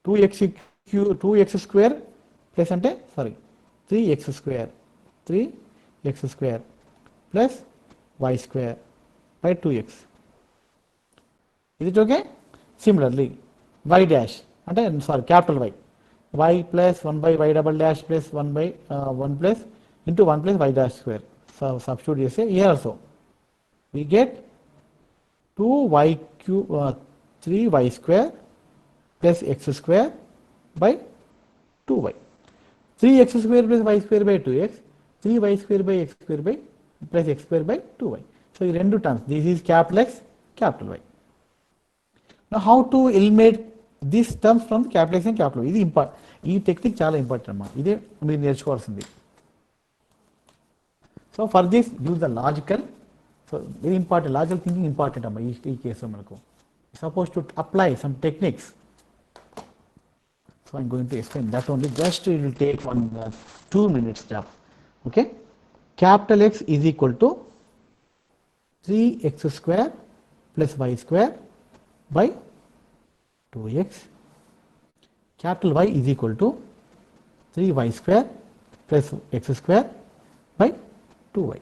Two x square plus అంటే sorry 3x square plus y square by 2x. Is it okay? Similarly y dash అంటే sorry capital y plus 1 by y double dash plus 1 by 1 plus into 1 plus y dash square. So substitute చేస్తే here also we get 2y cube 3y square plus x square by 2y. 3x square plus y square by 2x, 3y square by x square by plus x square by 2y. So ఈ రెండు terms, this is capital X, capital Y. Now how to eliminate these terms from capital X and capital Y? ఇది ఈ technique చాలా important అమ్మా, ఇదే మీరు నేర్చుకోవాల్సింది. So for this use the logical, so very important, logical thinking important అమ్మా ఈ కేసులో మనకు. Suppose to apply some techniques. So I'm going to explain that only, just it will take 2 minutes job. Okay, capital X is equal to 3x square plus y square by 2x. Capital Y is equal to 3y square plus x square by 2y.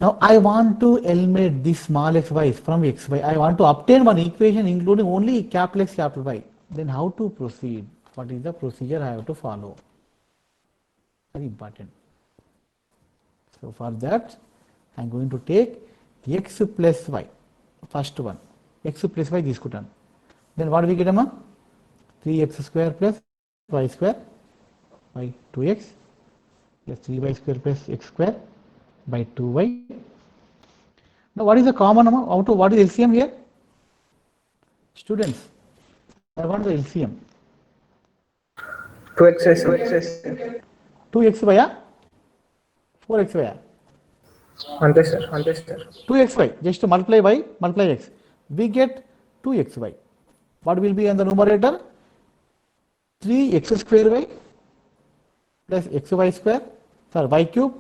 Now I want to eliminate this small xy from xy. I want to obtain one equation including only capital X, capital Y. Then how to proceed? What is the procedure I have to follow? Very important. So for that I am going to take x plus y, first one, x plus y తీసుకుంటాను. Then what we get అమ్మా? 3x square plus y square by 2x plus 3y square plus x square by 2y. Now what is the common amount? What is LCM here? Students, I want the LCM. 2x. 2xy, 4xy, అంతే sir. 2xy, just to multiply y, multiply x, we get 2xy. What will be in the numerator? 3x square y plus xy square, sorry, y cube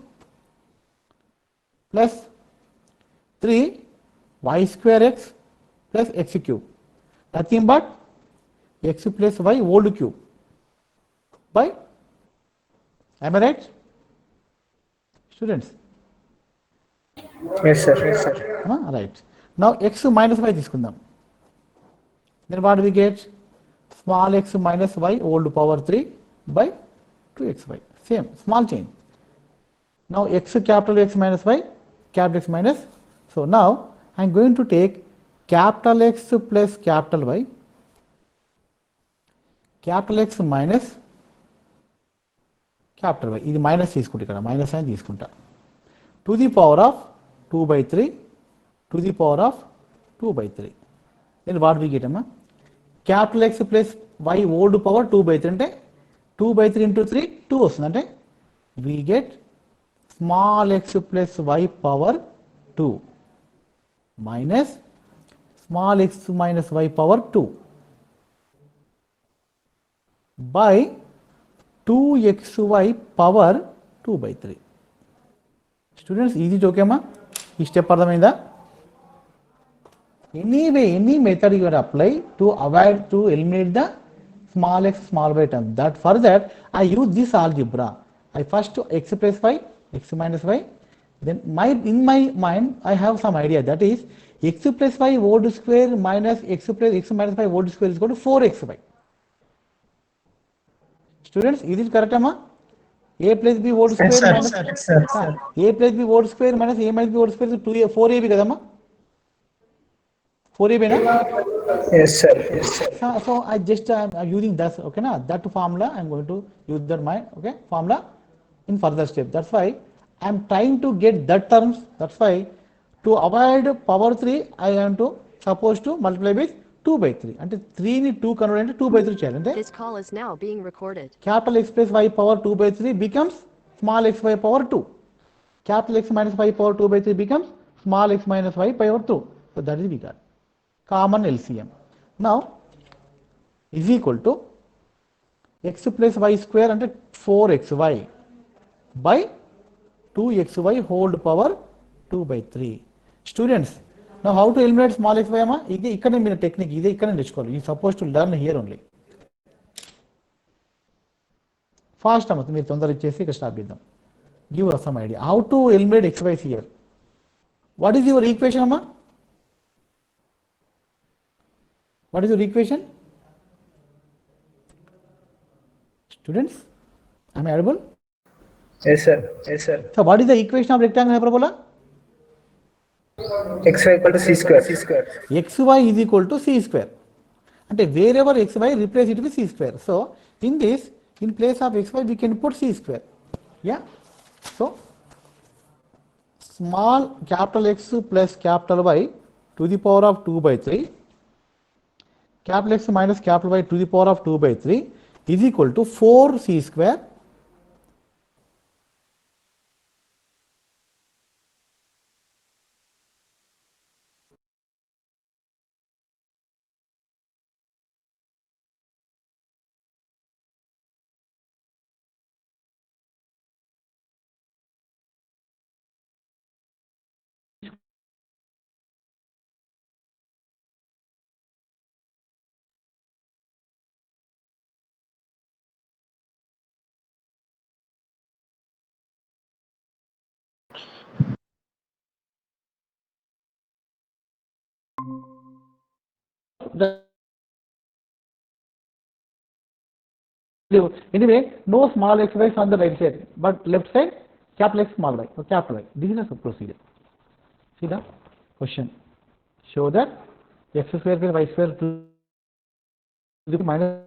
plus 3y square x plus x cube, nothing but x plus y whole cube by, am I right students? Yes sir. Right. Now x minus y తీసుకుందాం. Then what we get? Small x minus y whole to power 3 by 2xy. Same, small change. Now x capital X minus y, capital X minus. So now I am going to take capital X plus capital Y, capital X minus capital Y. ఇది minus తీసుకుంటా, ఇక్కడ minus అని తీసుకుంటా. To the power of 2/3 to the power of 2/3. Then what we get అమ్మా? Capital X plus y whole to power 2/3 అంటే 2/3 into 3 2 వస్తుంది. అంటే we get small x plus y power 2 minus small x minus y power 2 by 2xy power 2/3. Students, easy joke అమ్మా, ఈ step అర్థమైందా? any method you are apply to avoid to eliminate the small x small y term. That for that I use this algebra. I first x plus y, x minus y. Then in my mind I have some idea, that is x plus y whole square minus x plus x minus y whole square is equal to 4xy. Students, is it correct amma? A plus b whole square minus a plus b whole square minus a minus b whole square is 2a 4ab kadamma, 4ab na? Yes sir. So I just am using that, okay na, that formula I am going to use that my okay formula in further step. That's why I am trying to get that terms. That's why to avoid power 3 I am to supposed to multiply with 2/3. అంటే 3 ని 2 convert అంటే 2/3 చేయాలి. అంటే This call is now being recorded. capital X plus y power 2/3 becomes small x y power 2. Capital X minus y power 2/3 becomes small x minus y power 2. So that is we got common LCM. Now is equal to x plus y square అంటే 4xy by 2xy whole power 2/3. Students, now how to eliminate small xy అమ్మా? ఇది ఇక్కడ మీరు technique ఇదే ఇక్కడ నేర్చుకోవాలి. You suppose to learn here only. Fast అమ్మ, మీరు తొందర ఇచ్చేసి ఇక్కడ స్టాప్ చేద్దాం. Give us some idea how to eliminate xy here. What is your equation అమ్మా? What is your equation? Students, am I audible? Yes sir. So what is the equation of rectangle hyperbola? xy equal to c square. xy is equal to c square. అంటే wherever xy replace it with c square. So in this In place of xy, we can put c square. Yeah. So small capital X plus capital Y to the power of 2 by 3, capital X minus capital Y to the power of 2 by 3 is equal to 4c square anyway, no small x y on the right side, but left side capital X small y or capital Y. This is the procedure. See the question. Show that x square plus y square to the minus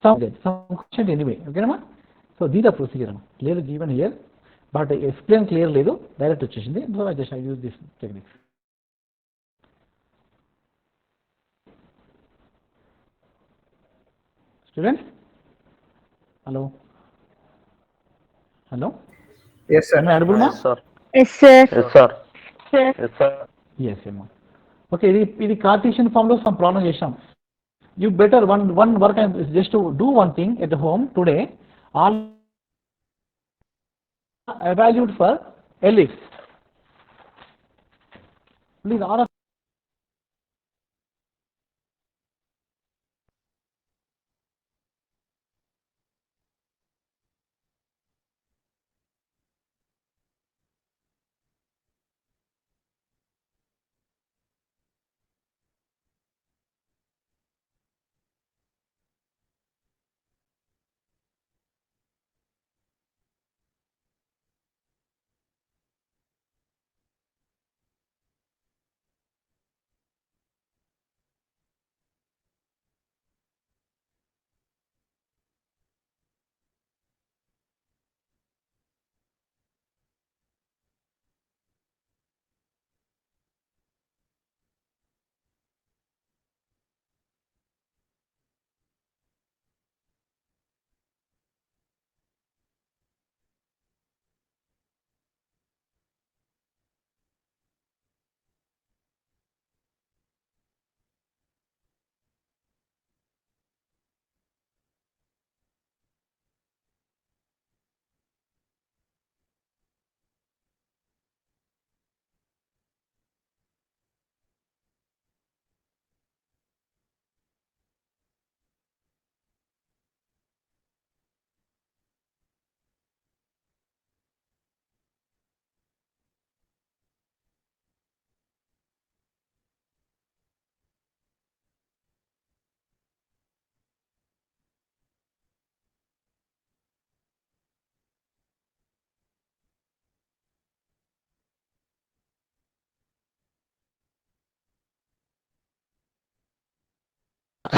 some question anyway. Okay, ma? So these are procedure. Clearly given here, but I explain clearly though. Direct వచ్చేసింది. So I use this technique. Students, hello. Yes, sir. Am I audible, ma? sir. Yes, sir. Yes, sir. Yes, sir. Yes, ma. Okay, ఇది Cartesian form లో some problem చేసాం. You better one work is just to do one thing at home today. All evaluate for ellipse. Please all of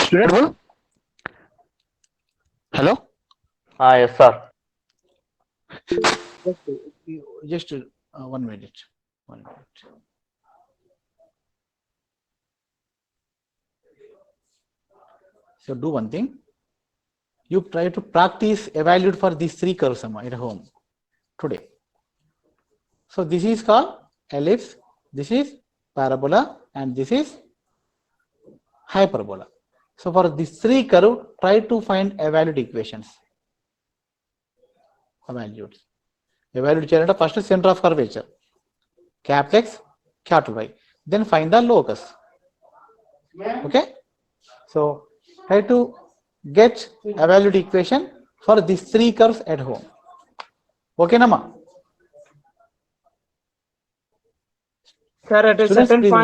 student. Hello. Yes, sir. Just 1 minute. 1 minute. So do one thing. You try to practice evaluate for these 3 curves at home today. So this is called ellipse, this is parabola, and this is hyperbola. So for these 3 curve, try to find evaluate equations. Evaluate చేయాలంటే first center of curvature, capital X, capital Y. Then find the locus. Okay. So try to get evaluate equation for these 3 curves at home. Okay, Nama? Sir, at a Students, certain please.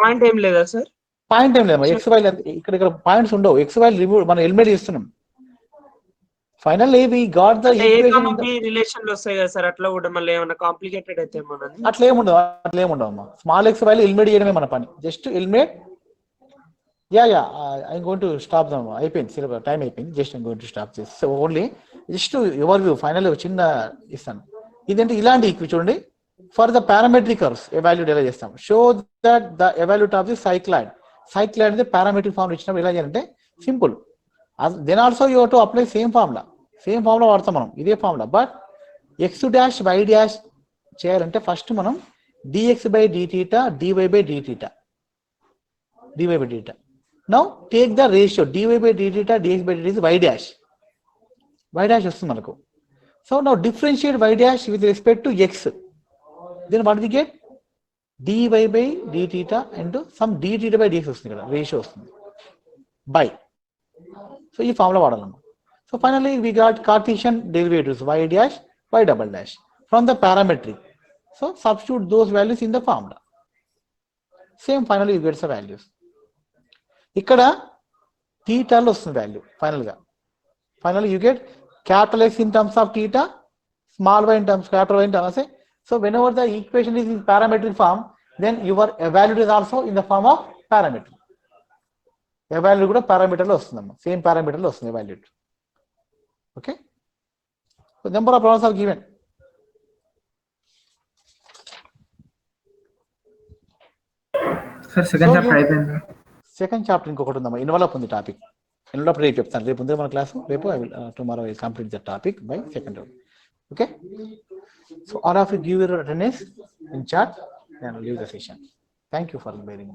point ఏం లేదా sir? Point ఏం లేదు, X Y ఇక్కడ points ఉండవు, X Y remove మనం eliminate చేస్తున్నాం. Finally we got the equation. Relation లో వస్తాయి కదా సార్, అట్లా కూడా మళ్ళీ ఏమైనా కాంప్లికేటెడ్ అయితే మనది అట్లా ఏముండవు అమ్మా. స్మాల్ ఎక్స్ వై ఎలిమినేట్ చేయడమే మన పని, just eliminate Yeah, I'm going to stop them. అయిపోయింది సిలబస్ టైం అయిపోయింది. Just I'm going to stop this. So only just your view final చిన్న ఇస్తాను. ఇదేంటి ఇలాంటి ఈక్వి చూడండి. For the parametric curves evolute ఎలా చేస్తాం? Show that the evolute of the cycloid అనేది పారామెట్రిక్ ఫార్మ్ ఇచ్చినప్పుడు ఎలా చేయాలంటే simple. Then also you to apply same formula వాడతాం మనం, ఇదే formula. But X dash why dash చేయాలంటే ఫస్ట్ మనం dx by d theta dy by d theta Now take the ratio dy by d theta dx by dt is y dash వస్తుంది మనకు. So now differentiate y dash with respect to x. Then what we get? dy by d theta into some d theta by dx వస్తుంది కదా, ratio వస్తుంది by. So ఈ formula వాడాలన్నమాట. So finally we got Cartesian derivatives y dash y double dash from the parametric. So substitute those values in the formula. Same finally you get the values. ఇక్కడ థీటాలో వస్తుంది value final you get capital X in terms of theta, small Y in terms capital Y in terms. So whenever the equation is in parametric form then your evolute is also in the form of parametric. Evolute కూడా పారామీటర్లో వస్తుందమ్మా, same పారామీటర్లో వస్తుంది evolute. Okay, number of problems are given. Sir second chapter అయిపోయింది. Second chapter ఇంకొకటి ఉందమ్మా, involve ఉంది topic. Involve రేపు చెప్తాను, రేపు ఉంది మన క్లాసు. రేపు I will tomorrow I will complete the topic by second round. Okay, so all of you give your attendance in chat and leave the session. Thank you for bearing.